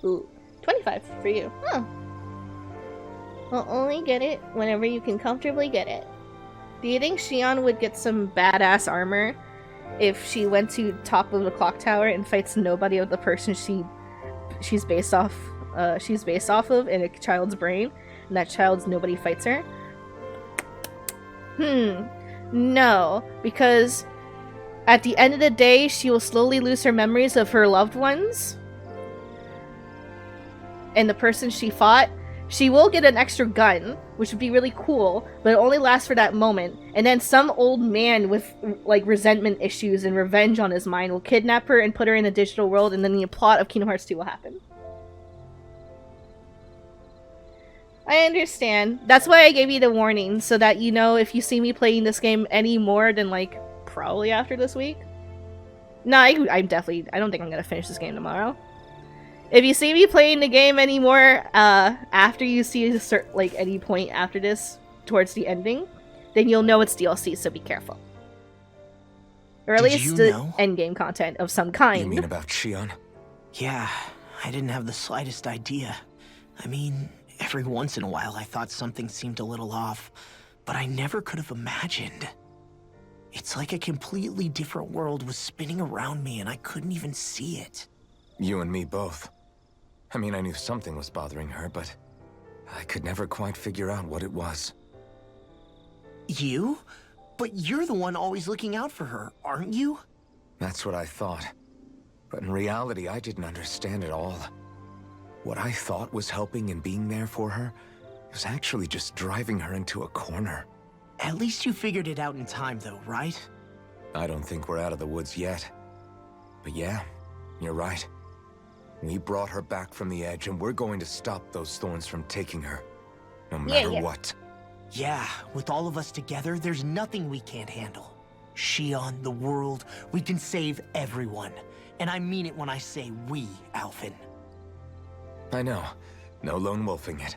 Ooh, 25 for you. Huh. Well, only get it whenever you can comfortably get it. Do you think Shion would get some badass armor if she went to top of the clock tower and fights nobody of the person she's based off of in a child's brain, and that child's nobody fights her? No, because at the end of the day, she will slowly lose her memories of her loved ones and the person she fought. She will get an extra gun, which would be really cool, but it only lasts for that moment. And then some old man with, like, resentment issues and revenge on his mind will kidnap her and put her in the digital world, and then the plot of Kingdom Hearts 2 will happen. I understand. That's why I gave you the warning, so that you know if you see me playing this game any more than, like, probably after this week. No, I don't think I'm gonna finish this game tomorrow. If you see me playing the game anymore, after you see like any point after this, towards the ending, then you'll know it's DLC, so be careful. Or at least the endgame content of some kind. You mean about Shion? Yeah, I didn't have the slightest idea. I mean, every once in a while I thought something seemed a little off, but I never could have imagined. It's like a completely different world was spinning around me and I couldn't even see it. You and me both. I mean, I knew something was bothering her, but I could never quite figure out what it was. You? But you're the one always looking out for her, aren't you? That's what I thought. But in reality, I didn't understand it all. What I thought was helping and being there for her was actually just driving her into a corner. At least you figured it out in time, though, right? I don't think we're out of the woods yet. But yeah, you're right. We brought her back from the edge, and we're going to stop those thorns from taking her. No matter what. Yeah, with all of us together, there's nothing we can't handle. Shion, the world, we can save everyone. And I mean it when I say we, Alphen. I know. No lone wolfing it.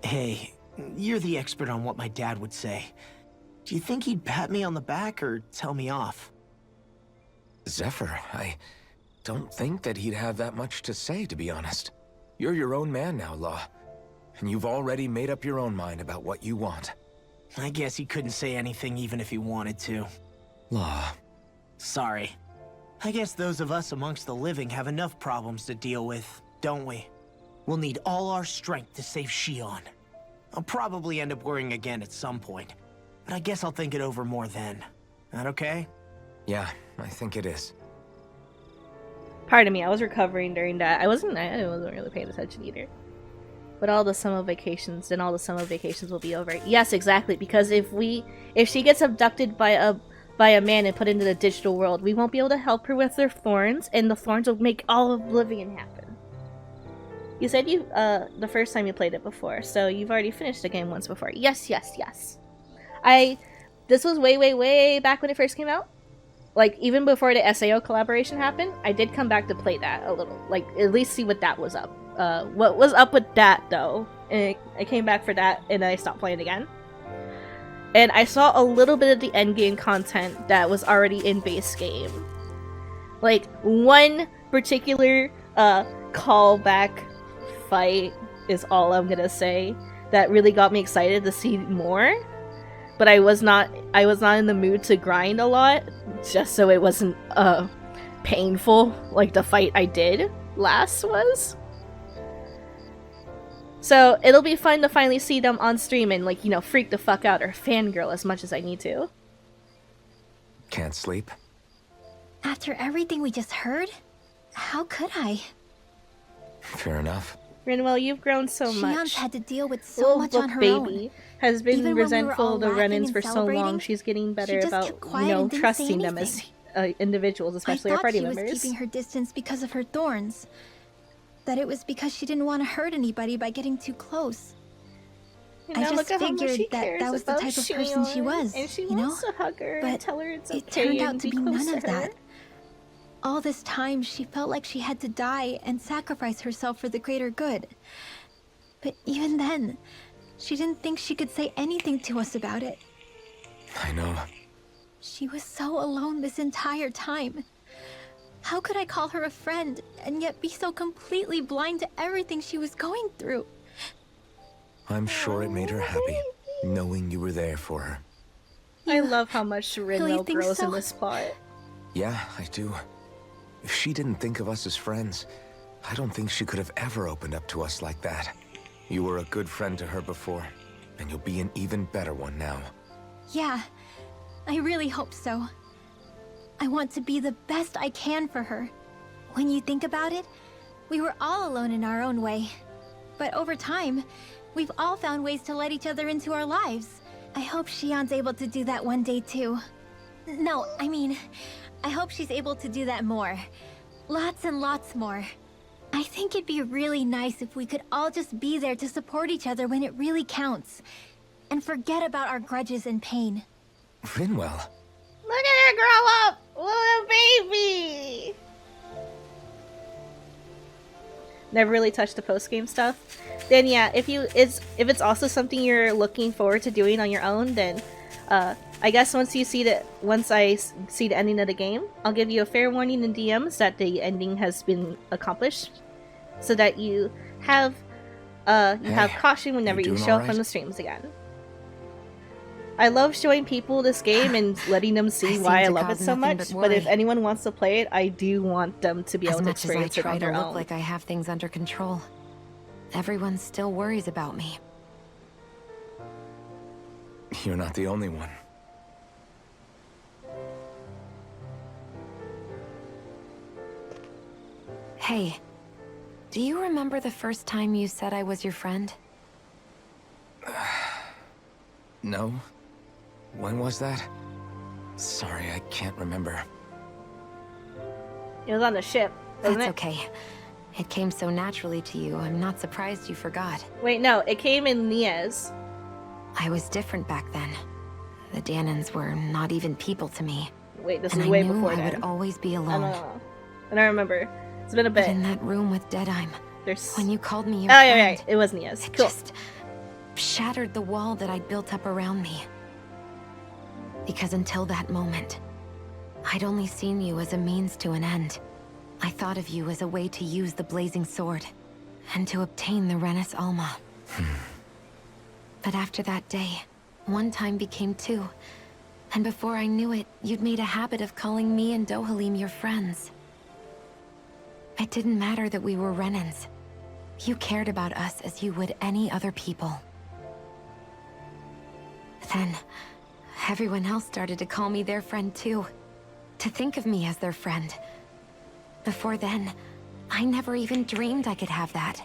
Hey, you're the expert on what my dad would say. Do you think he'd pat me on the back or tell me off? Zephyr, I don't think that he'd have that much to say, to be honest. You're your own man now, Law. And you've already made up your own mind about what you want. I guess he couldn't say anything even if he wanted to. Law. Sorry. I guess those of us amongst the living have enough problems to deal with, don't we? We'll need all our strength to save Shion. I'll probably end up worrying again at some point, but I guess I'll think it over more then. That okay? Yeah, I think it is. Pardon me, I was recovering during that. I wasn't really paying attention either. But all the summer vacations will be over. Yes, exactly, because if she gets abducted by a man and put into the digital world, we won't be able to help her with her thorns, and the thorns will make all of Oblivion happen. You said the first time you played it before, so you've already finished the game once before. Yes. This was way back when it first came out. Like, even before the SAO collaboration happened, I did come back to play that a little. Like, at least see what that was up. What was up with that, though. And I came back for that, and I stopped playing again. And I saw a little bit of the endgame content that was already in base game. Like, one particular callback fight is all I'm gonna say that really got me excited to see more. But I was not in the mood to grind a lot, just so it wasn't painful like the fight I did last was. So it'll be fun to finally see them on stream and, like, you know, freak the fuck out or fangirl as much as I need to. Can't sleep? After everything we just heard, how could I? Fair enough. Rinwell, you've grown so much. Shion's had to deal with so much on her baby own. Has been Even resentful of the laughing run-ins and for so long. She's getting better about, you know, trusting them as individuals, especially our party members. I thought she was keeping her distance because of her thorns. That it was because she didn't want to hurt anybody by getting too close. You know, I just figured that was the type of person she was, and she you know? wants to hug her But and tell her it's okay it turned out and to be close none to of her. that. All this time, she felt like she had to die and sacrifice herself for the greater good. But even then, she didn't think she could say anything to us about it. I know. She was so alone this entire time. How could I call her a friend and yet be so completely blind to everything she was going through? I'm sure it made her happy, knowing you were there for her. I love how much really Rinwell think grows so? in this spot. Yeah, I do. If she didn't think of us as friends, I don't think she could have ever opened up to us like that. You were a good friend to her before, and you'll be an even better one now. Yeah, I really hope so. I want to be the best I can for her. When you think about it, we were all alone in our own way. But over time, we've all found ways to let each other into our lives. I hope Shion's able to do that one day too. No, I mean, I hope she's able to do that more. Lots and lots more. I think it'd be really nice if we could all just be there to support each other when it really counts. And forget about our grudges and pain. Rinwell. Look at her grow up! Little baby! Never really touched the post-game stuff. Then yeah, if it's also something you're looking forward to doing on your own, then I guess once I see the ending of the game, I'll give you a fair warning in DMs that the ending has been accomplished, so that you have caution whenever you show up on the streams again. I love showing people this game and letting them see why I love it so much, but if anyone wants to play it, I do want them to be able to experience it on their own. As much as I try to look like I have things under control, everyone still worries about me. You're not the only one. Hey, do you remember the first time you said I was your friend? No? When was that? Sorry, I can't remember. It was on the ship, wasn't That's it? okay. It came so naturally to you, I'm not surprised you forgot. Wait, no, it came in Niaz. I was different back then. The Danans were not even people to me. Wait, this And is I way knew before I then. would always be I alone. don't know. I don't remember. It's been a But bit. in that room with Deadeye, There's... when you called me your Oh, friend, yeah, right. It was Niaz. it Cool. just shattered the wall that I'd built up around me. Because until that moment, I'd only seen you as a means to an end. I thought of you as a way to use the blazing sword, and to obtain the Renis Alma. But after that day, one time became two, and before I knew it, you'd made a habit of calling me and Dohalim your friends. It didn't matter that we were Renans. You cared about us as you would any other people. Then, everyone else started to call me their friend too. To think of me as their friend. Before then, I never even dreamed I could have that.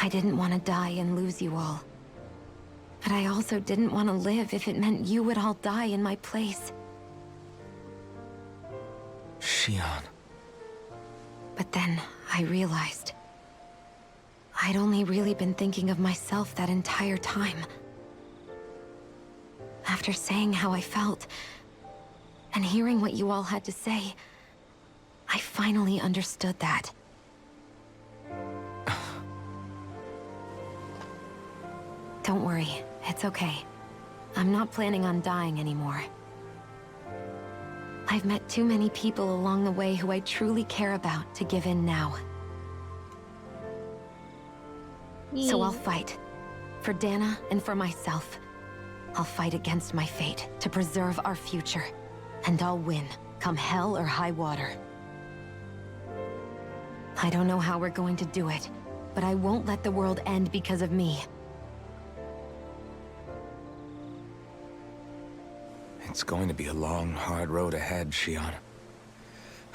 I didn't want to die and lose you all. But I also didn't want to live if it meant you would all die in my place. Shion. But then, I realized I'd only really been thinking of myself that entire time. After saying how I felt, and hearing what you all had to say, I finally understood that. Don't worry, it's okay. I'm not planning on dying anymore. I've met too many people along the way who I truly care about to give in now. So I'll fight. For Dana and for myself. I'll fight against my fate to preserve our future. And I'll win, come hell or high water. I don't know how we're going to do it, but I won't let the world end because of me. It's going to be a long, hard road ahead, Shion.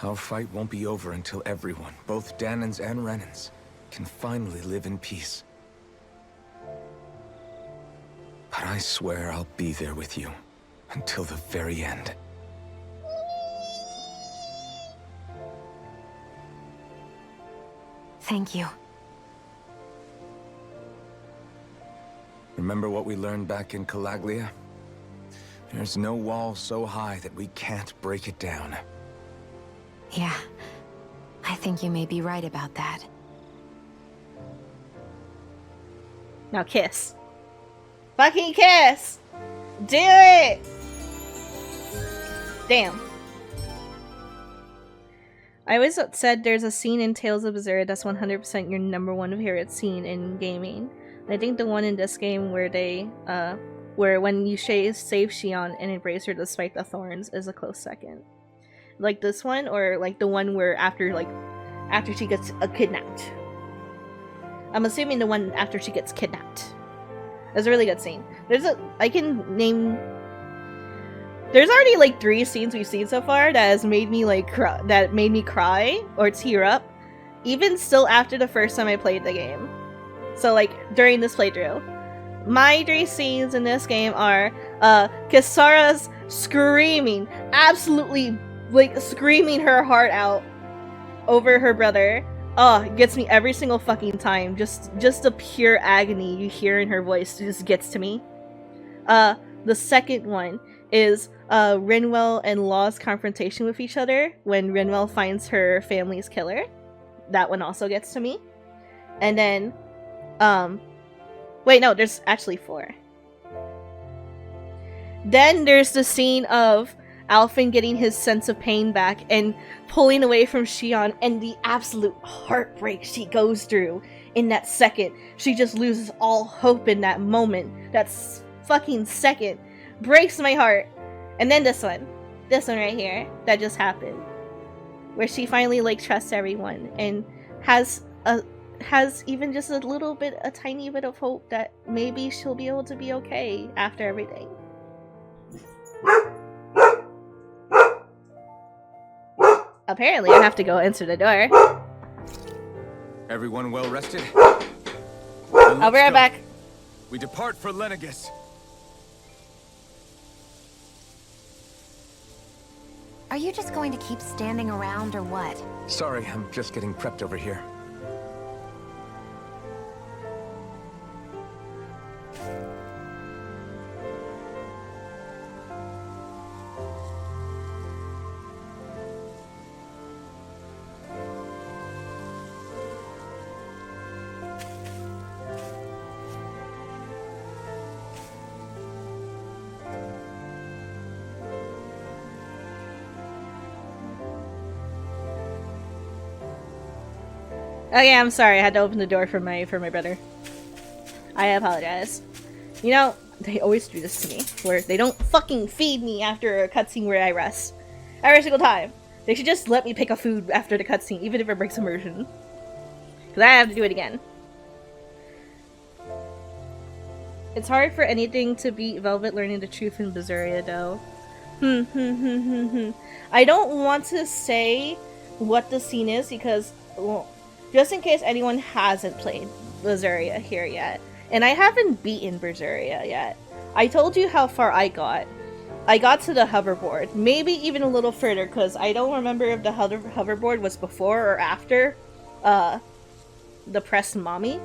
Our fight won't be over until everyone, both Danans and Renans, can finally live in peace. But I swear I'll be there with you until the very end. Thank you. Remember what we learned back in Calaglia? There's no wall so high that we can't break it down. Yeah, I think you may be right about that. Now kiss. Fucking kiss! Do it! Damn. I always said there's a scene in Tales of Berseria that's 100% your #1 favorite scene in gaming. And I think the one in this game where they, where when you save Shion and embrace her despite the thorns is a close second. Like this one, or like the one where after she gets kidnapped. I'm assuming the one after she gets kidnapped. It's a really good scene. There's already like 3 scenes we've seen so far that has made me like cry or tear up, even still after the first time I played the game. So like during this playthrough, my 3 scenes in this game are Kisara's screaming, absolutely like screaming her heart out over her brother. Oh, it gets me every single fucking time. Just the pure agony you hear in her voice just gets to me. The second one is Rinwell and Law's confrontation with each other when Rinwell finds her family's killer. That one also gets to me. And then, wait, no, there's actually 4. Then there's the scene of Alphen getting his sense of pain back and pulling away from Shion, and the absolute heartbreak she goes through in that second. She just loses all hope in that moment. That fucking second breaks my heart. And then this one right here that just happened, where she finally like trusts everyone and has even just a tiny bit of hope that maybe she'll be able to be okay after everything. Apparently, I have to go answer the door. Everyone well rested? I'll be right back. We depart for Lenegus. Are you just going to keep standing around or what? Sorry, I'm just getting prepped over here. Oh yeah, I'm sorry. I had to open the door for my brother. I apologize. You know, they always do this to me, where they don't fucking feed me after a cutscene where I rest. Every single time. They should just let me pick a food after the cutscene, even if it breaks immersion. Because I have to do it again. It's hard for anything to beat Velvet learning the truth in Berseria, though. I don't want to say what the scene is because, well, just in case anyone hasn't played Berseria here yet. And I haven't beaten Berseria yet. I told you how far I got. I got to the hoverboard. Maybe even a little further, because I don't remember if the hoverboard was before or after the pressed mommy.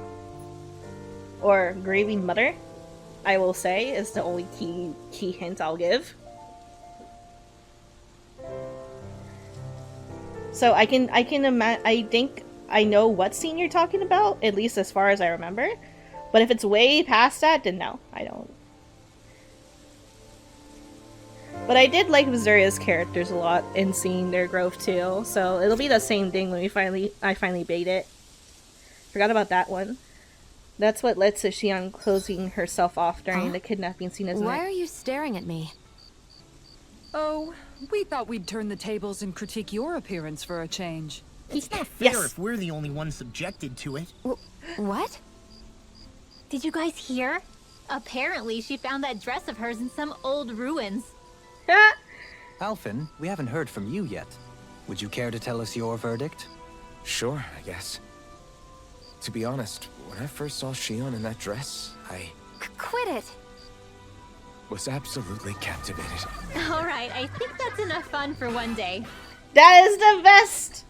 Or grieving mother, I will say, is the only key hint I'll give. So I think I know what scene you're talking about, at least as far as I remember. But if it's way past that, then no, I don't. But I did like Berseria's characters a lot in seeing their growth too, so it'll be the same thing when I finally beat it. Forgot about that one. That's what led to Shion closing herself off during the kidnapping scene, isn't it? Why are you staring at me? Oh, we thought we'd turn the tables and critique your appearance for a change. It's not fair if we're the only ones subjected to it. What? Did you guys hear? Apparently, she found that dress of hers in some old ruins. Alphen, we haven't heard from you yet. Would you care to tell us your verdict? Sure, I guess. To be honest, when I first saw Shion in that dress, I Quit it! was absolutely captivated. Alright, I think that's enough fun for one day. That is the best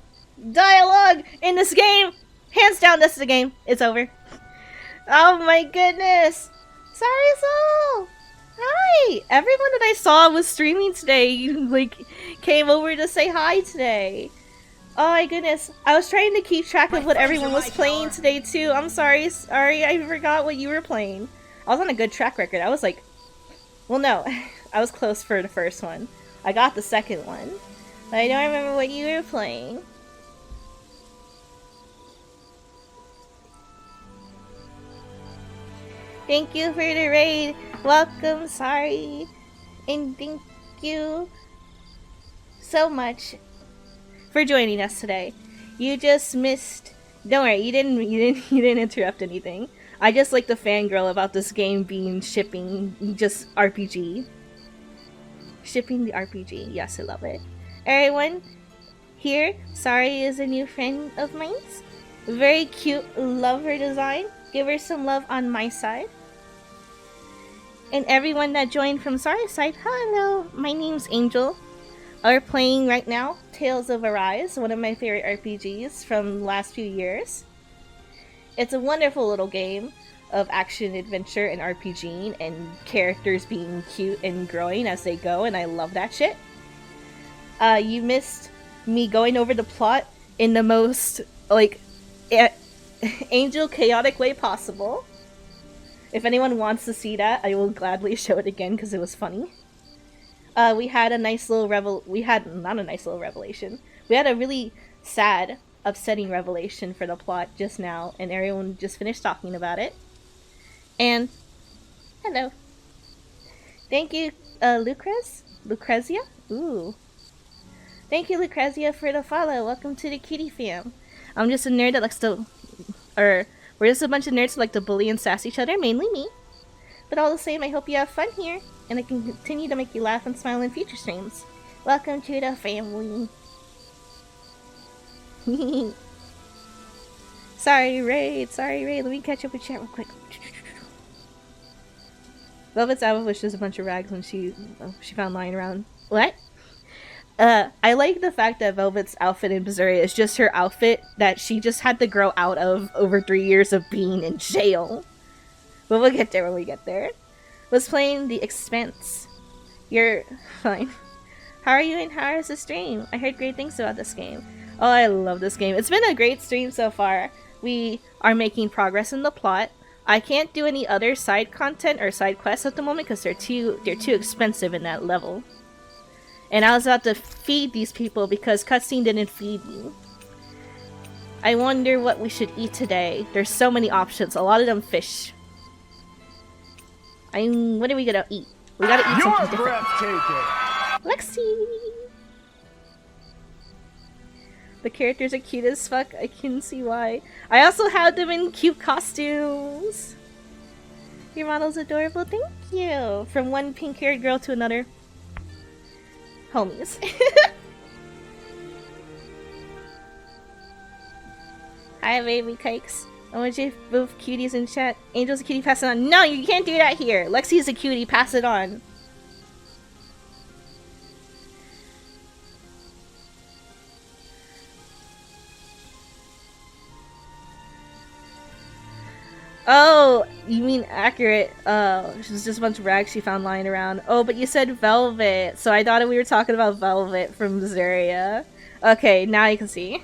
dialogue in this game! Hands down, this is the game. It's over. Oh my goodness! Sorry, Soul! Hi! Everyone that I saw was streaming today, like, came over to say hi today. Oh my goodness. I was trying to keep track of what everyone was playing today too. I'm sorry, I forgot what you were playing. I was on a good track record. I was like, well no, I was close for the first one. I got the second one, but I don't remember what you were playing. Thank you for the raid. Welcome, sorry. And thank you so much for joining us today. You just missed. Don't worry, you didn't interrupt anything. I just like the fangirl about this game being shipping just RPG. Shipping the RPG. Yes, I love it. Everyone here, Sari is a new friend of mine. Very cute, love her design. Give her some love on my side. And everyone that joined from Sari's side, hello, my name's Angel. We're playing right now Tales of Arise, one of my favorite RPGs from the last few years. It's a wonderful little game of action, adventure, and RPGing, and characters being cute and growing as they go, and I love that shit. You missed me going over the plot in the most, like, Angel chaotic way possible. If anyone wants to see that, I will gladly show it again because it was funny. We had a nice little not a nice little revelation. We had a really sad, upsetting revelation for the plot just now, and everyone just finished talking about it. And, hello. Thank you, Lucrezia? Ooh. Thank you, Lucrezia, for the follow. Welcome to the Kitty fam. I'm just a nerd that likes to, we're just a bunch of nerds who like to bully and sass each other, mainly me. But all the same, I hope you have fun here, and I can continue to make you laugh and smile in future streams. Welcome to the family. Sorry, Raid. Let me catch up with chat real quick. Velvet's outfit was just a bunch of rags when she found lying around. What? I like the fact that Velvet's outfit in Berseria is just her outfit that she just had to grow out of over 3 years of being in jail. But we'll get there when we get there. Was playing The Expanse. You're fine. How are you and how is the stream? I heard great things about this game. Oh, I love this game. It's been a great stream so far. We are making progress in the plot. I can't do any other side content or side quests at the moment because they're too expensive in that level. And I was about to feed these people because cutscene didn't feed me. I wonder what we should eat today. There's so many options. A lot of them fish. What are we gonna eat? We gotta eat something different. Lexi! The characters are cute as fuck. I can see why. I also have them in cute costumes. Your model's adorable. Thank you. From one pink-haired girl to another. Homies. Hi, baby cakes. I want you both cuties in chat. Angel's a cutie, pass it on. No, you can't do that here. Lexi's a cutie, pass it on. Oh, you mean accurate. It was just a bunch of rags she found lying around. Oh, but you said Velvet, so I thought we were talking about Velvet from Berseria. Okay, now you can see.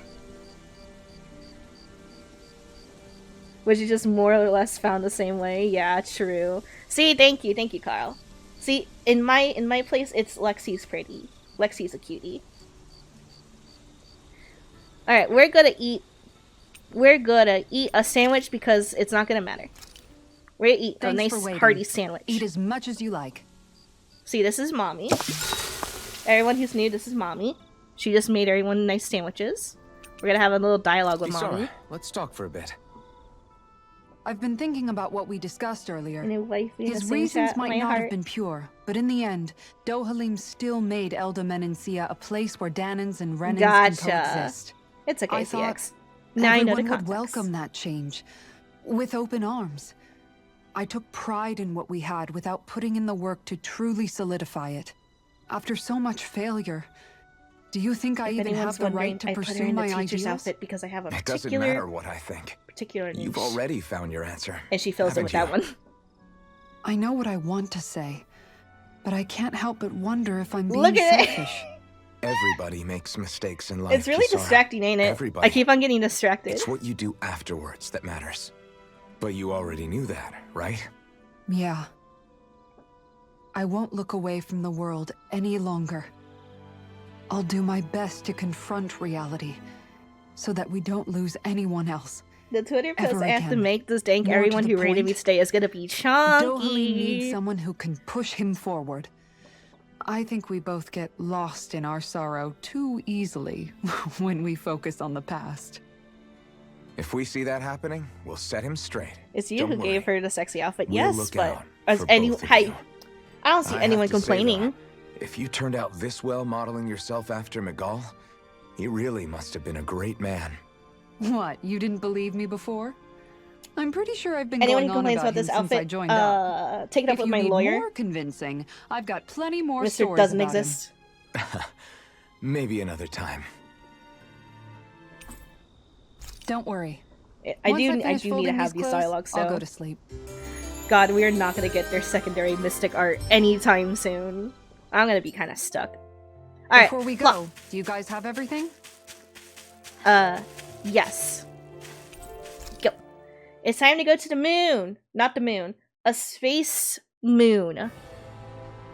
Was you just more or less found the same way? Yeah, true. See, thank you, Kyle. See, in my place, it's Lexi's pretty. Lexi's a cutie. Alright, we're gonna eat a sandwich because it's not gonna matter. We're gonna eat a nice hearty sandwich. Eat as much as you like. See, this is Mommy. Everyone who's new, this is Mommy. She just made everyone nice sandwiches. We're gonna have a little dialogue with Mommy. Sorry, let's talk for a bit. I've been thinking about what we discussed earlier. His His reasons might not have been pure, but in the end, Dohalim still made Elda Menencia a place where Danans and Renans can coexist. It's okay, I thought CX. Now I know the everyone would context. welcome that change, with open arms. I took pride in what we had without putting in the work to truly solidify it. After so much failure, do you think I even have the right to pursue my ideals? Outfit because I have a It doesn't matter what I think. particular niche. You've already found your answer. And she fills it with that one. I know what I want to say, but I can't help but wonder if I'm being Look at it. selfish. Everybody makes mistakes in life. It's really Kisara. distracting, ain't it? Everybody. I keep on getting distracted. It's what you do afterwards that matters. But you already knew that, right? Yeah. I won't look away from the world any longer. I'll do my best to confront reality so that we don't lose anyone else. The Twitter post Ever I have to again. make this dank More to everyone the who rated me point, today is gonna be Dohalim needs chunky. someone who can push him forward. I think we both get lost in our sorrow too easily when we focus on the past. If we see that happening, we'll set him straight. It's you Don't who worry. gave her the sexy outfit. We'll Yes, look but out as for any both of I you. don't see I anyone have to say, complaining. though, if you turned out this well modeling yourself after Miguel, he really must have been a great man. What, you didn't believe me before? I'm pretty sure I've been Anyone who going on complains about about this him since I outfit, joined up. take it up If with you my need lawyer. more convincing, I've got plenty more Mr. stories doesn't about him. exist. Maybe another time. Don't worry. I Once do finish need to folding have these clothes, dialogues. I'll So go to sleep. God, we are not gonna get their secondary mystic art anytime soon. I'm gonna be kind of stuck. All right, Before we plot. go, do you guys have everything? Yes. Go. It's time to go to the moon. Not the moon. A space moon.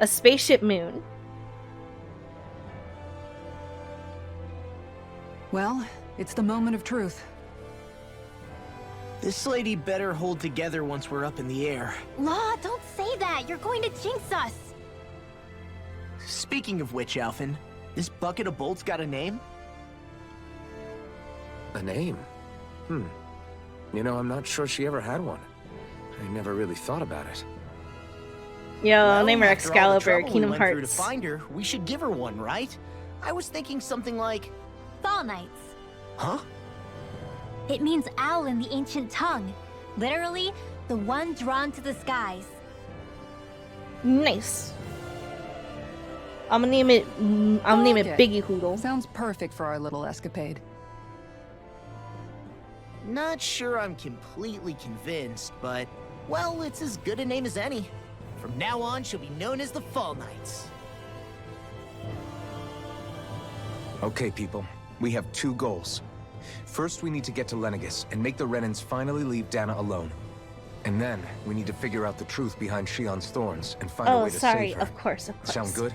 A spaceship moon. Well, it's the moment of truth. This lady better hold together once we're up in the air. Law, don't say that. You're going to jinx us. Speaking of which, Alphen, this bucket of bolts got a name? A name? You know, I'm not sure she ever had one. I never really thought about it. Yo, Well, name her after all the Excalibur, trouble we Kingdom went through Hearts. to find her, we should give her one, right? I was thinking something like, Fall Knights. huh? It means owl in the ancient tongue. Literally, the one drawn to the skies. Nice. I'm gonna name it. I'm gonna name it Okay. Biggie Hoodle. Sounds perfect for our little escapade. Not sure I'm completely convinced, but, well, it's as good a name as any. From now on, she'll be known as the Fall Knights. Okay, people. We have two goals. First, we need to get to Lenegus and make the Renans finally leave Dana alone. And then, we need to figure out the truth behind Shion's thorns and find a Oh, way to sorry. save her. Of course, of course. Sound good?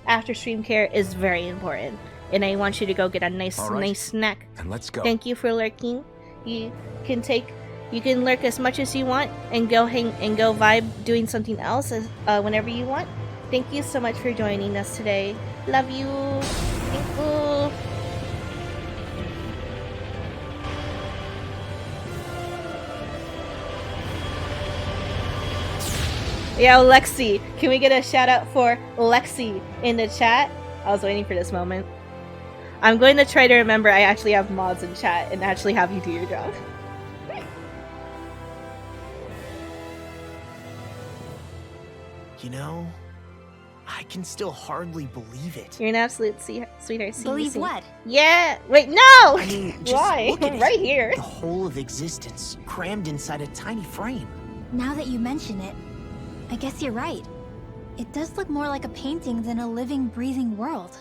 After stream care is very important, and I want you to go get a nice, All right. nice snack. And let's go. Thank you for lurking. You can lurk as much as you want and go vibe doing something else whenever you want. Thank you so much for joining us today. Love you. Thank you. Yo, Lexi, can we get a shout out for Lexi in the chat? I was waiting for this moment. I'm going to try to remember I actually have mods in chat and actually have you do your job. You know, I can still hardly believe it. You're an absolute sweetheart. See, Believe see. what? Yeah. Wait, no! I mean, just Why? look at it. Right here. The whole of existence crammed inside a tiny frame. Now that you mention it, I guess you're right. It does look more like a painting than a living, breathing world.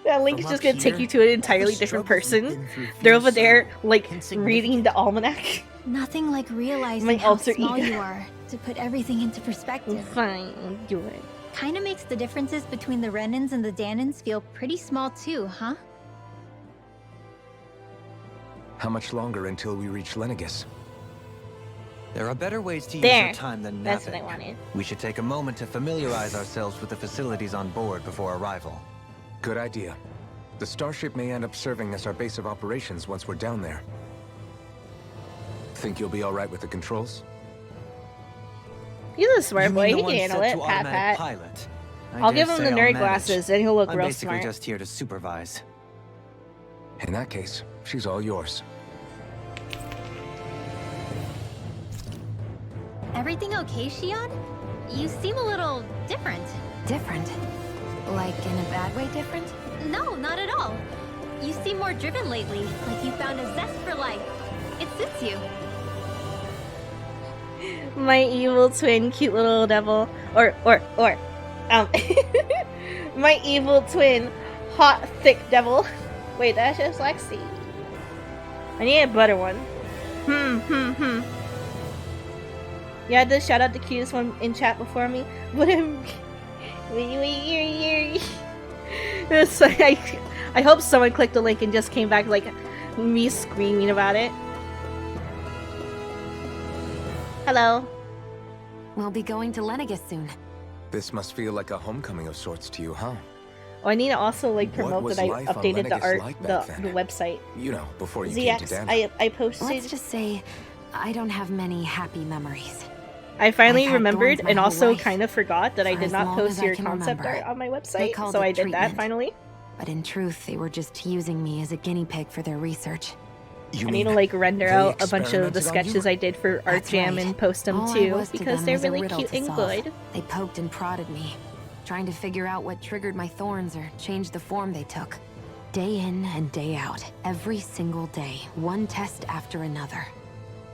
That link is From just up gonna take here, you to an all the entirely different struggles we've person. been through They're feel over there, so like, insignificant. reading the almanac. Nothing like realizing My how alter small ego. you are to put everything into perspective. Fine, I'll do it. Kinda makes the differences between the Renans and the Danans feel pretty small too, huh? How much longer until we reach Lenegus? There are better ways to use There. your time than That's napping. what I wanted. We should take a moment to familiarize ourselves with the facilities on board before arrival. Good idea. The starship may end up serving as our base of operations once we're down there. Think you'll be all right with the controls? He's a smart You boy. mean He the can one handle set it. to Pat, automatic pat. pilot? I I'll dare give him say the I'll nerd manage. glasses, and he'll look I'm real basically smart. just here to supervise. In that case, she's all yours. Everything okay, Shion? You seem a little different. Different? Like in a bad way different? No, not at all. You seem more driven lately, like you found a zest for life. It suits you. My evil twin, cute little devil, my evil twin, hot thick devil. Wait, that's just Lexi. I need a better one. You had to shout out the cutest one in chat before me. But It's like, I hope someone clicked the link and just came back like me screaming about it. Hello. We'll be going to Lenegus soon. This must feel like a homecoming of sorts to you, huh? Oh, I need to also like promote was that I life on updated the Lenegus art, like the back then? website. You know, before you came to ZX, Dana. I posted. Let's just say, I don't have many happy memories. I finally I've had remembered thorns my and whole also life. kind of forgot that I For did as not long post as I your can concept remember. art on my They website, called so it I did that treatment. finally. But in truth, they were just using me as a guinea pig for their research. You I need to mean like render they out a bunch of the experimented on you? sketches I did for Art That's Jam right. and post them All I too was to because them they're was a really riddle cute to and solve. good. They poked and prodded me, trying to figure out what triggered my thorns or changed the form they took. Day in and day out, every single day, one test after another.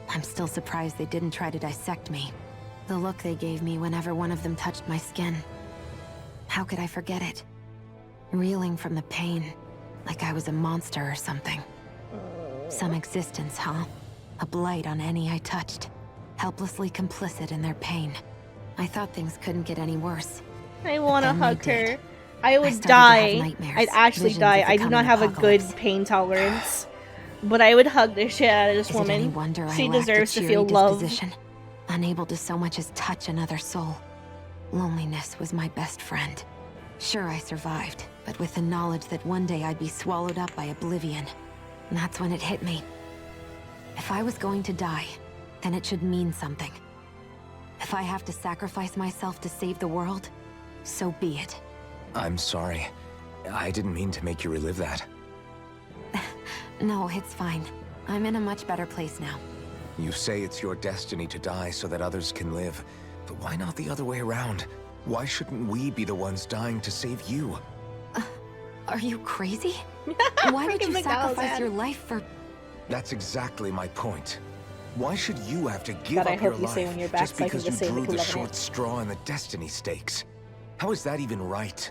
I'm still surprised they didn't try to dissect me. The look they gave me whenever one of them touched my skin. How could I forget it? Reeling from the pain, like I was a monster or something. Some existence, huh? A blight on any I touched. Helplessly complicit in their pain. I thought things couldn't get any worse. I want to then they hug did. her. I would started to have die. nightmares, I'd actually visions die. of the I do not coming have a good apocalypse. pain tolerance. But I would hug the shit out of this Is it any woman. wonder She I lacked deserves a to cheery feel love. disposition? Unable to so much as touch another soul. Loneliness was my best friend. Sure, I survived, but with the knowledge that one day I'd be swallowed up by oblivion. And that's when it hit me. If I was going to die, then it should mean something. If I have to sacrifice myself to save the world, so be it. I'm sorry. I didn't mean to make you relive that. No, it's fine. I'm in a much better place now. You say it's your destiny to die so that others can live. But why not the other way around? Why shouldn't we be the ones dying to save you? Are you crazy? Why would Freaking you McDonald's sacrifice ad. your life for... That's exactly my point. Why should you have to give God, I up your hope you say life when you're back just so I can because just you say drew the McLovin short it. straw in the destiny stakes? How is that even right?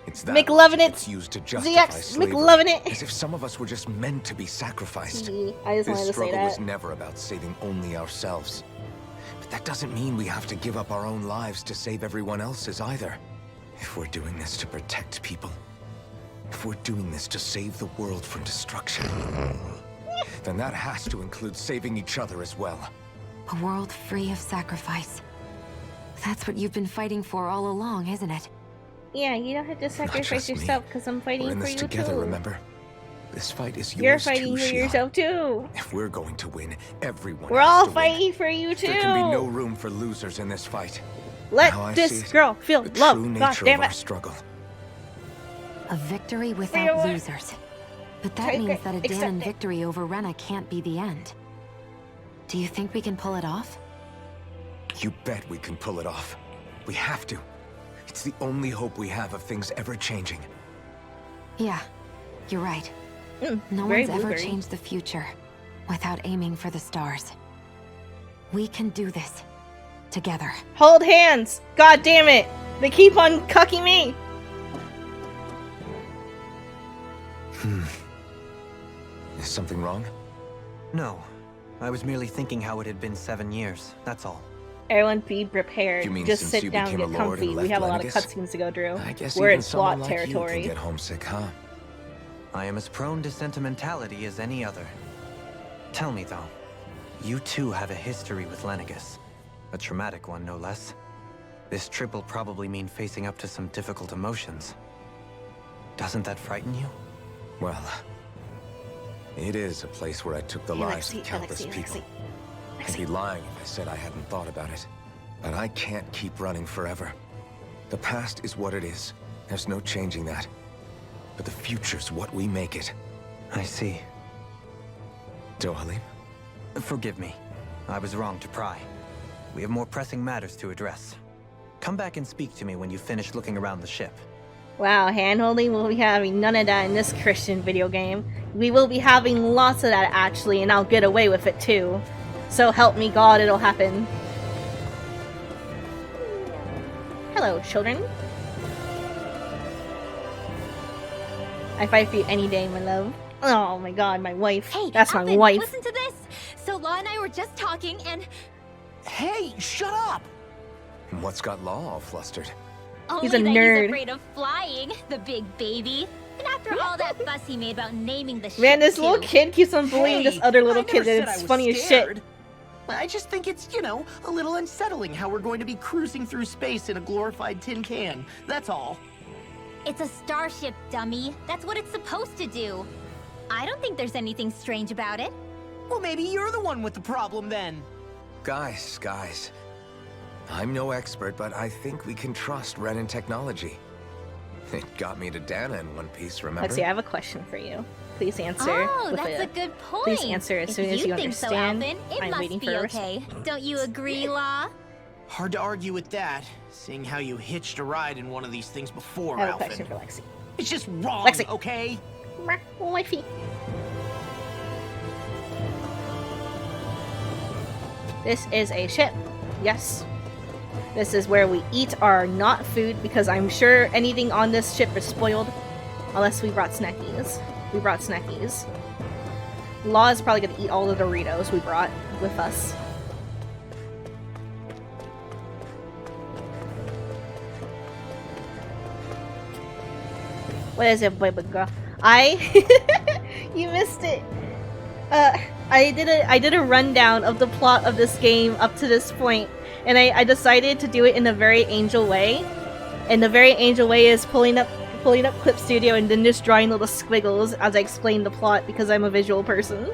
It's that McLovin logic it. that's used to justify ZX, slavery, McLovin it. as if some of us were just meant to be sacrificed. I just This wanted to say struggle was that. never about saving only ourselves. But that doesn't mean we have to give up our own lives to save everyone else's either. If we're doing this to protect people, if we're doing this to save the world from destruction, then that has to include saving each other as well. A world free of sacrifice. That's what you've been fighting for all along, isn't it? Yeah, you don't have to sacrifice just me. yourself because I'm fighting We're in for this you together, too. remember? This fight is You're yours fighting too, for Shion. yourself too. If we're going to win, everyone We're has all to win. fighting for you too. There can be no room for losers in this fight. Let How I see this it, girl feel the love. true God nature damn of our it. struggle. A victory Wait, without what? losers. But that Take means it, that a accept Danon it. victory over Rena can't be the end. Do you think we can pull it off? You bet we can pull it off. We have to. It's the only hope we have of things ever changing. Yeah, you're right. No very one's ever blueberry. changed the future without aiming for the stars. We can do this. Together. Hold hands. God damn it. They keep on cucking me. Is something wrong? No. I was merely thinking how it had been 7 years, that's all. Everyone be prepared. You mean Just since sit you down and became get a lord and comfy. We left have a lot of Lenegus? cutscenes to go through. I guess We're even in someone SWAT like territory. you can get homesick, huh? I am as prone to sentimentality as any other. Tell me, though, you too have a history with Lenegus. A traumatic one, no less. This trip will probably mean facing up to some difficult emotions. Doesn't that frighten you? Well, it is a place where I took the lives of countless people. I'd be lying if I said I hadn't thought about it. But I can't keep running forever. The past is what it is. There's no changing that. But the future's what we make it. I see. Dohalim? Forgive me. I was wrong to pry. We have more pressing matters to address. Come back and speak to me when you finish looking around the ship. Wow, handholding, we'll be having none of that in this Christian video game. We will be having lots of that actually, and I'll get away with it too. So help me God, it'll happen. Hello, children. I fight for you any day, my love. Oh my god, my wife. Hey, That's my Alvin, wife. listen to this. So Law and I were just talking, and Hey, shut up! What's got Law all flustered? He's a Only that nerd. he's afraid of flying, the big baby. And after all that fuss he made about naming the ship, Man, this little too. kid keeps on bullying this other little kid, and it's funny as shit. I just think it's, you know, a little unsettling how we're going to be cruising through space in a glorified tin can. That's all. It's a starship, dummy. That's what it's supposed to do. I don't think there's anything strange about it. Well, maybe you're the one with the problem then. Guys. I'm no expert, but I think we can trust Renin technology. It got me to Dana in One Piece, remember? Lexi, I have a question for you. Please answer. Oh, with that's a good point. Please answer as soon as you think understand. So, Alvin, it I'm must waiting be for a okay. Don't you agree, Law? Hard to argue with that, seeing how you hitched a ride in one of these things before, I have a Alvin. question for Lexi. It's just wrong, Lexi. okay? Wifey. This is a ship. Yes. This is where we eat our not food, because I'm sure anything on this ship is spoiled. Unless we brought snackies. We brought snackies. Law is probably gonna eat all the Doritos we brought with us. What is it, baby girl? You missed it. I did a rundown of the plot of this game up to this point, and I decided to do it in a very Angel way. And the very Angel way is pulling up Clip Studio and then just drawing little squiggles as I explain the plot because I'm a visual person.